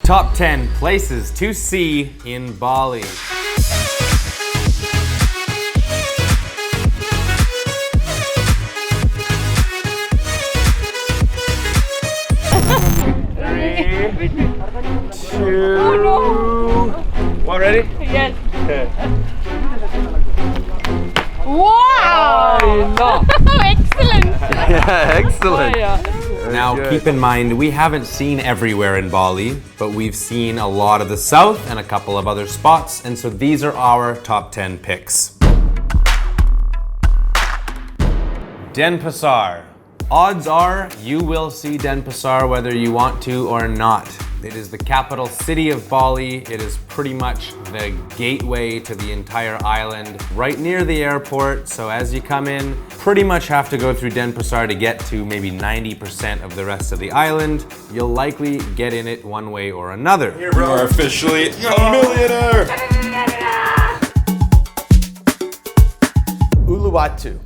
Top 10 places to see in Bali. One, ready? Yes. Okay. Wow! Excellent! Yeah, excellent. Yeah. Now keep in mind, we haven't seen everywhere in Bali, but we've seen a lot of the south and a couple of other spots, and so these are our top 10 picks. Denpasar. Odds are you will see Denpasar whether you want to or not. It is the capital city of Bali. It is pretty much the gateway to the entire island, right near the airport. So as you come in, pretty much have to go through Denpasar to get to maybe 90% of the rest of the island. You'll likely get in it one way or another. Here, bro. You are officially a millionaire! Uluwatu.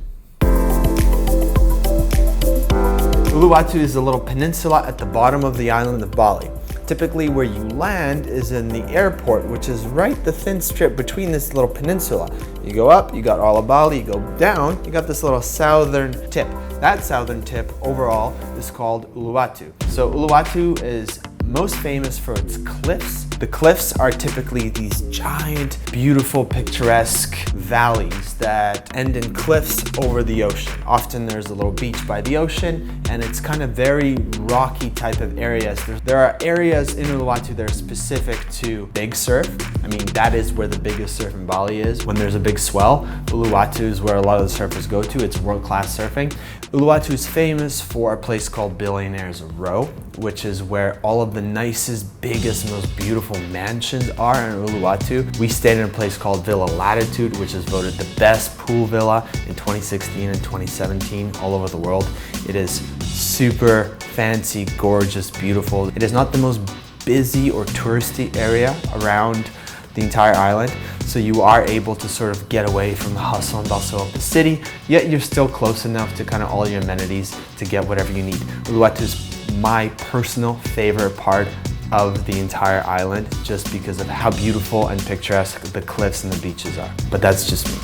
Uluwatu is a little peninsula at the bottom of the island of Bali. Typically where you land is in the airport, which is right the thin strip between this little peninsula. You go up, you got all of Bali, you go down, you got this little southern tip. That southern tip overall is called Uluwatu. So Uluwatu is most famous for its cliffs. The cliffs are typically these giant, beautiful, picturesque valleys that end in cliffs over the ocean. Often there's a little beach by the ocean, and it's kind of very rocky type of areas. There are areas in Uluwatu that are specific to big surf. I mean, that is where the biggest surf in Bali is. When there's a big swell, Uluwatu is where a lot of the surfers go to. It's world-class surfing. Uluwatu is famous for a place called Billionaires Row, which is where all of the nicest, biggest, most beautiful mansions are in Uluwatu. We stayed in a place called Villa Latitude, which is voted the best pool villa in 2016 and 2017 all over the world. It is super fancy, gorgeous, beautiful. It is not the most busy or touristy area around the entire island, so you are able to sort of get away from the hustle and bustle of the city, yet you're still close enough to kind of all your amenities to get whatever you need. Uluwatu is my personal favorite part of the entire island, just because of how beautiful and picturesque the cliffs and the beaches are. But that's just me.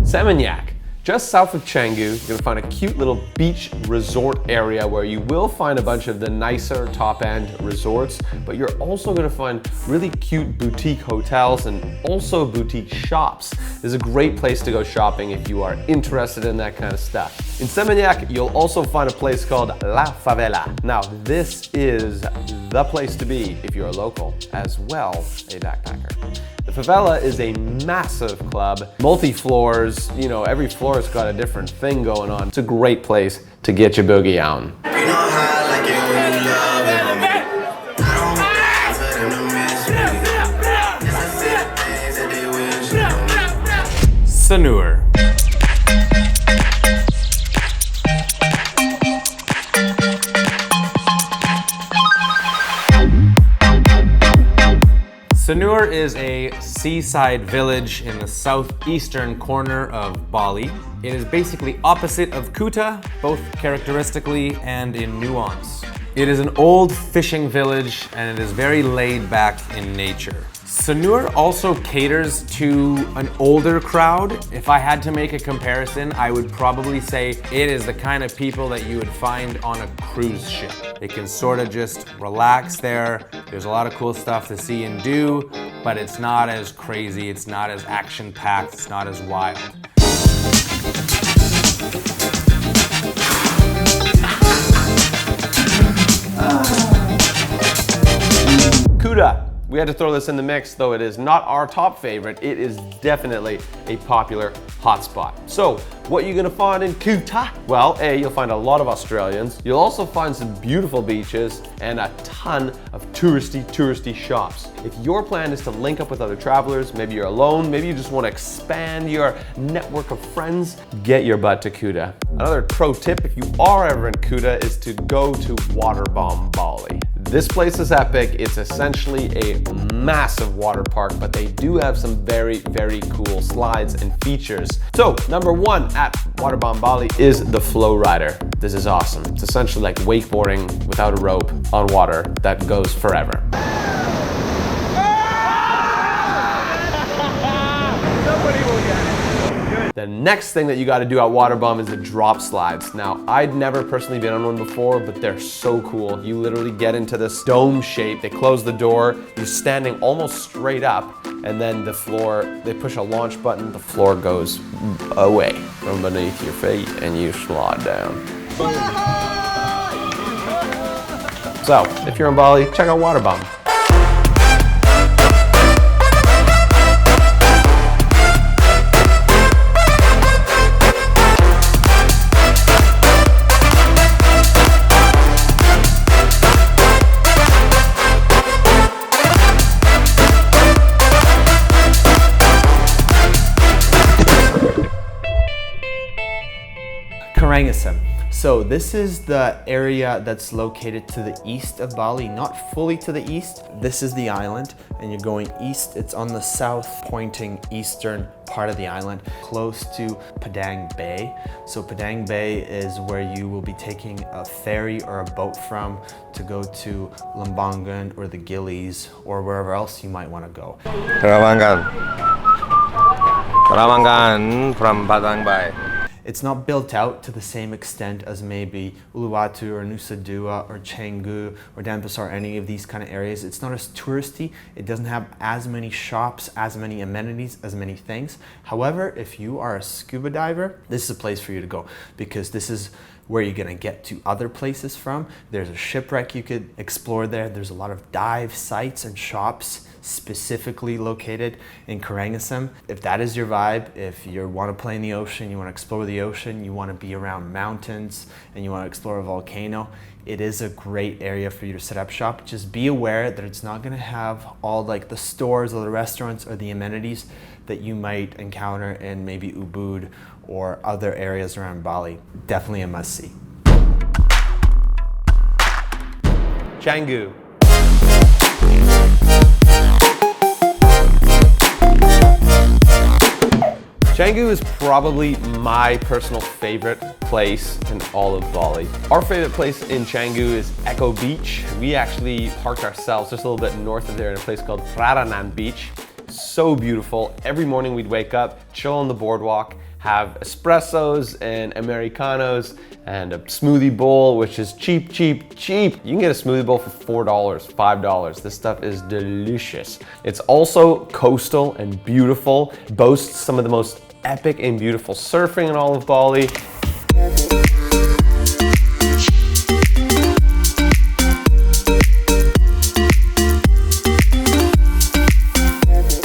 SEMINYAK. Just south of Canggu, you're gonna find a cute little beach resort area where you will find a bunch of the nicer top-end resorts, but you're also gonna find really cute boutique hotels and also boutique shops. This is a great place to go shopping if you are interested in that kind of stuff. In SEMINYAK, you'll also find a place called La Favela. Now, this is the place to be if you're a local, as well a backpacker. The favela is a massive club, multi-floors, you know, every floor's got a different thing going on. It's a great place to get your boogie on. Sanur. Sanur is a seaside village in the southeastern corner of Bali. It is basically opposite of KUTA, both characteristically and in nuance. It is an old fishing village and it is very laid back in nature. Sanur also caters to an older crowd. If I had to make a comparison, I would probably say it is the kind of people that you would find on a cruise ship. They can sort of just relax there. There's a lot of cool stuff to see and do, but it's not as crazy, it's not as action-packed, it's not as wild. KUTA. We had to throw this in the mix, though it is not our top favorite. It is definitely a popular hotspot. So, what are you gonna find in KUTA? Well, A, you'll find a lot of Australians. You'll also find some beautiful beaches and a ton of touristy shops. If your plan is to link up with other travelers, maybe you're alone, maybe you just want to expand your network of friends, get your butt to KUTA. Another pro tip, if you are ever in KUTA, is to go to Waterbomb Bali. This place is epic. It's essentially a massive water park, but they do have some very, very cool slides and features. So number one at Waterbomb Bali is the Flow Rider. This is awesome. It's essentially like wakeboarding without a rope on water that goes forever. The next thing that you got to do at Waterbomb is the drop slides. Now, I'd never personally been on one before, but they're so cool. You literally get into this dome shape. They close the door. You're standing almost straight up, and then the floor, they push a launch button. The floor goes away from beneath your feet, and you slide down. So, if you're in Bali, check out Waterbomb. Karangasem. So this is the area that's located to the east of Bali, not fully to the east. This is the island, and you're going east. It's on the south pointing eastern part of the island, close to Padang Bay. So Padang Bay is where you will be taking a ferry or a boat from to go to Lambangan or the Gilis or wherever else you might want to go. Karamangan from Padang Bay. It's not built out to the same extent as maybe Uluwatu or NUSA or Canggu or DENPASAR, any of these kind of areas. It's not as touristy. It doesn't have as many shops, as many amenities, as many things. However, if you are a scuba diver, this is a place for you to go because this is where you're gonna get to other places from. There's a shipwreck you could explore there. There's a lot of dive sites and shops specifically located in Karangasem. If that is your vibe, if you want to play in the ocean, you want to explore the ocean, you want to be around mountains, and you want to explore a volcano, it is a great area for you to set up shop. Just be aware that it's not going to have all like the stores or the restaurants or the amenities that you might encounter in maybe Ubud or other areas around Bali. Definitely a must-see. Canggu. Canggu is probably my personal favorite place in all of Bali. Our favorite place in Canggu is Echo Beach. We actually parked ourselves just a little bit north of there in a place called Praranan Beach. So beautiful. Every morning we'd wake up, chill on the boardwalk, have espressos and Americanos and a smoothie bowl, which is cheap, cheap, cheap. You can get a smoothie bowl for $4, $5. This stuff is delicious. It's also coastal and beautiful, boasts some of the most epic and beautiful surfing in all of Bali.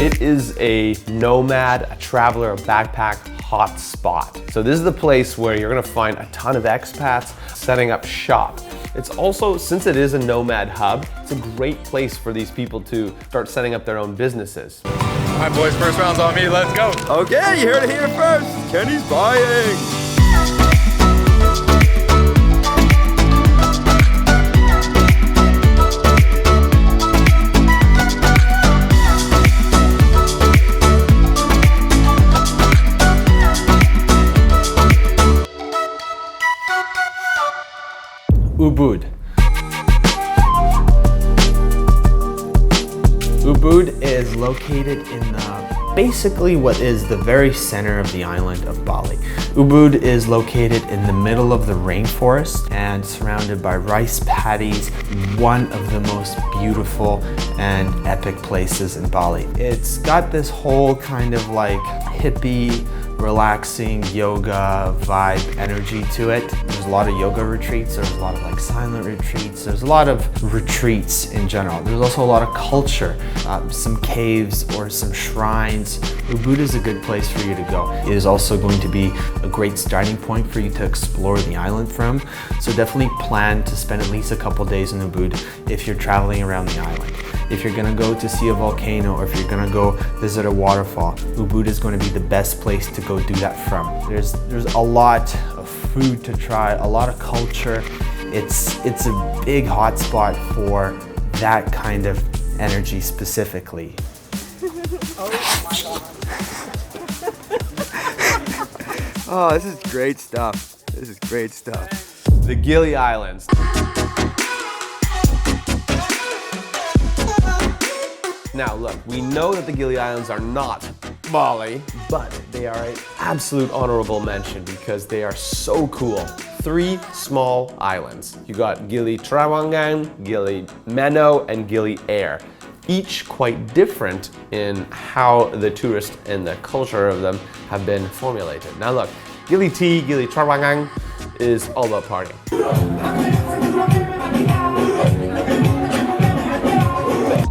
It is a nomad, a traveler, a backpack hot spot. So this is the place where you're gonna find a ton of expats setting up shop. It's also, since it is a nomad hub, it's a great place for these people to start setting up their own businesses. All right, boys, first round's on me. Let's go. Okay, you heard it here first. Kenny's buying. Ubud. Ubud is located in basically what is the very center of the island of Bali. Ubud is located in the middle of the rainforest and surrounded by rice paddies, one of the most beautiful and epic places in Bali. It's got this whole kind of like hippie, relaxing yoga vibe energy to it. There's a lot of yoga retreats, there's a lot of like silent retreats, there's a lot of retreats in general. There's also a lot of culture, some caves or some shrines. Ubud is a good place for you to go. It is also going to be a great starting point for you to explore the island from. So definitely plan to spend at least a couple days in Ubud if you're traveling around the island. If you're gonna go to see a volcano or if you're gonna go visit a waterfall, Ubud is going to be the best place to go do that from. There's a lot of food to try, a lot of culture. It's a big hotspot for that kind of energy specifically. Oh, this is great stuff. This is great stuff. The Gili Islands. Now look, we know that the Gili Islands are not Bali, but they are an absolute honorable mention because they are so cool. 3 small islands. You got Gili Trawangan, Gili Meno, and Gili Air. Each quite different in how the tourist and the culture of them have been formulated. Now look, Gili T, Gili Trawangan is all about partying.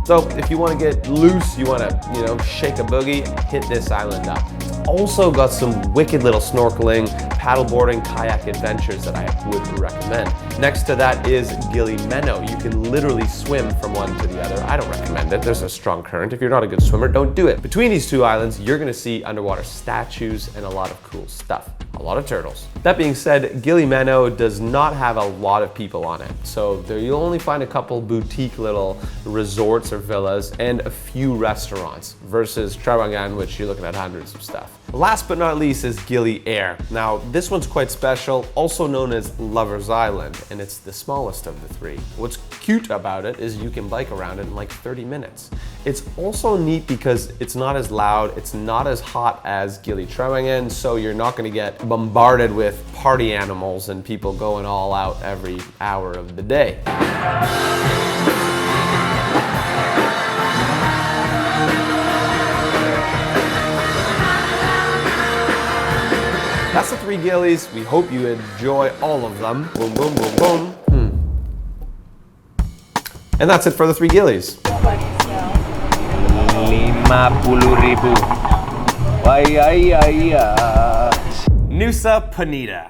So if you want to get loose, you want to, shake a boogie, hit this island up. It's also got some wicked little snorkeling, paddleboarding, kayak adventures that I would recommend. Next to that is Gili Meno. You can literally swim from one to the other. I don't recommend it. There's a strong current. If you're not a good swimmer, don't do it. Between these 2 islands, you're going to see underwater statues and a lot of cool stuff. A lot of turtles. That being said, Gili Meno does not have a lot of people on it. So there you'll only find a couple boutique little resorts or villas and a few restaurants versus Trawangan, which you're looking at hundreds of stuff. Last but not least is Gili Air. Now this one's quite special, also known as Lover's Island, and it's the smallest of the 3. What's cute about it is you can bike around it in like 30 minutes. It's also neat because it's not as loud, it's not as hot as Gili Trawangan, so you're not going to get bombarded with party animals and people going all out every hour of the day. That's the 3 Gilis. We hope you enjoy all of them. Boom, boom, boom, boom. And that's it for the 3 Gilis. 50,000. NUSA PENIDA.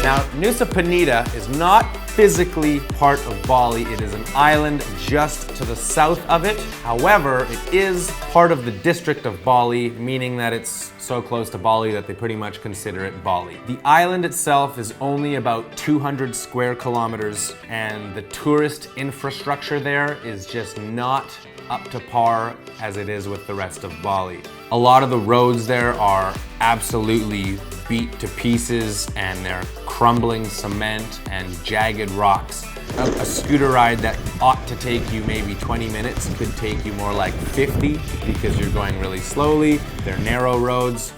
Now, NUSA PENIDA is not physically part of Bali. It is an island just to the south of it. However, it is part of the district of Bali, meaning that it's so close to Bali that they pretty much consider it Bali. The island itself is only about 200 square kilometers, and the tourist infrastructure there is just not up to par as it is with the rest of Bali. A lot of the roads there are absolutely beat to pieces, and they're crumbling cement and jagged rocks. A scooter ride that ought to take you maybe 20 minutes could take you more like 50 because you're going really slowly. They're narrow roads,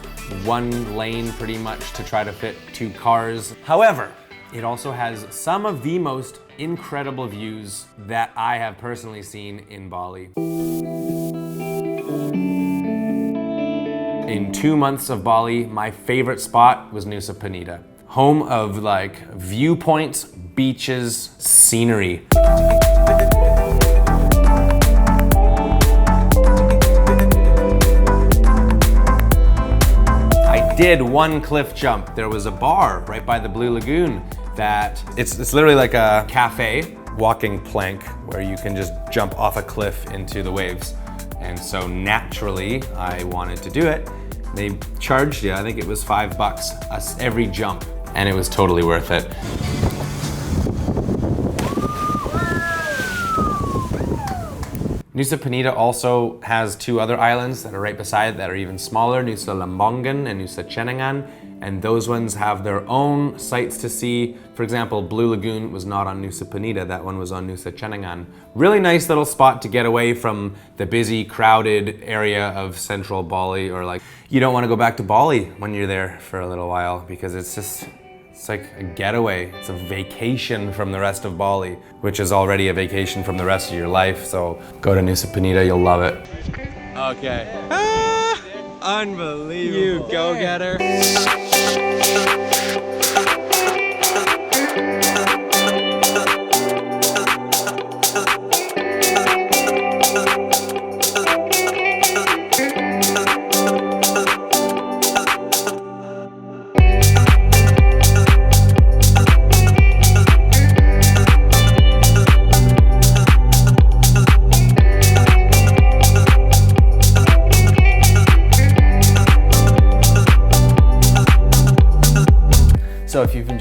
1 lane pretty much to try to fit 2 cars. However, it also has some of the most incredible views that I have personally seen in Bali. In 2 months of Bali, my favorite spot was NUSA PENIDA. Home of like viewpoints, beaches, scenery. I did 1 cliff jump. There was a bar right by the Blue Lagoon that it's literally like a cafe, walking plank where you can just jump off a cliff into the waves. And so naturally, I wanted to do it. They charged you, I think it was $5 every jump, and it was totally worth it. NUSA PENIDA also has 2 other islands that are right beside it that are even smaller, NUSA Lembongan and NUSA Cenengan, and those ones have their own sights to see. For example, Blue Lagoon was not on NUSA PENIDA, that one was on NUSA Cenengan. Really nice little spot to get away from the busy, crowded area of central Bali, or like, you don't want to go back to Bali when you're there for a little while because it's like a getaway. It's a vacation from the rest of Bali, which is already a vacation from the rest of your life. So go to NUSA PENIDA, you'll love it. Okay. Unbelievable. You go-getter.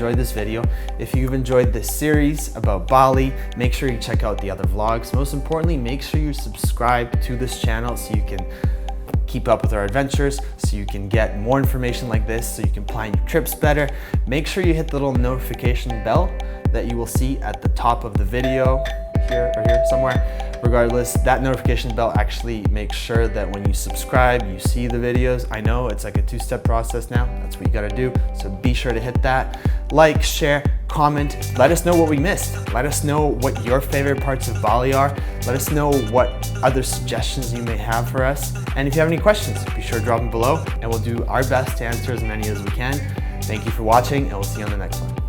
enjoyed this video. If you've enjoyed this series about Bali, make sure you check out the other vlogs. Most importantly, make sure you subscribe to this channel so you can keep up with our adventures, so you can get more information like this, so you can plan your trips better. Make sure you hit the little notification bell that you will see at the top of the video, here or here somewhere. Regardless, that notification bell actually makes sure that when you subscribe, you see the videos. I know it's like a two-step process now. That's what you gotta do. So be sure to hit that. Like, share, comment. Let us know what we missed. Let us know what your favorite parts of Bali are. Let us know what other suggestions you may have for us. And if you have any questions, be sure to drop them below and we'll do our best to answer as many as we can. Thank you for watching and we'll see you on the next one.